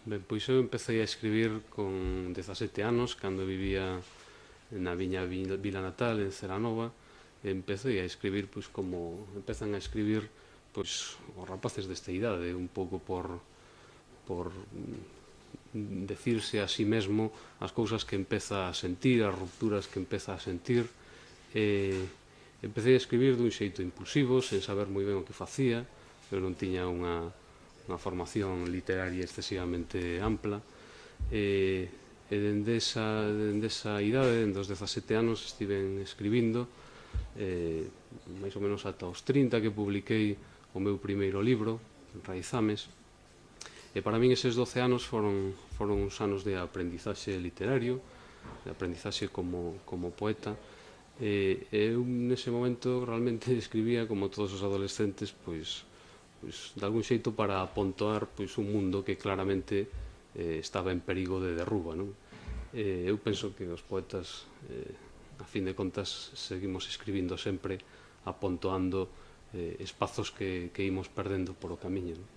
Ben, pois eu empecé a escribir con 17 anos, cando vivía na miña vila natal, en Celanova. Empecé a escribir, pois, como empezan a escribir pois, os rapaces desta idade, un pouco por decirse a sí mesmo as cousas que empeza a sentir, as rupturas que empeza a sentir. Empecé a escribir dun xeito impulsivo, sen saber moi ben o que facía. Eu non tiña unha formación literaria excesivamente ampla, e dende esa idade, dende os 17 anos, estiven escribindo, máis ou menos ata os 30, que publiquei o meu primeiro libro, Raizames. E para min eses 12 anos foron uns anos de aprendizaxe literario, de aprendizaxe como poeta. Eu nese momento realmente escribía, como todos os adolescentes, pois de algún xeito para apontoar un mundo que claramente estaba en perigo de derruba, non? Eu penso que os poetas, a fin de contas, seguimos escribindo sempre apontoando espazos que imos perdendo polo camiño, non?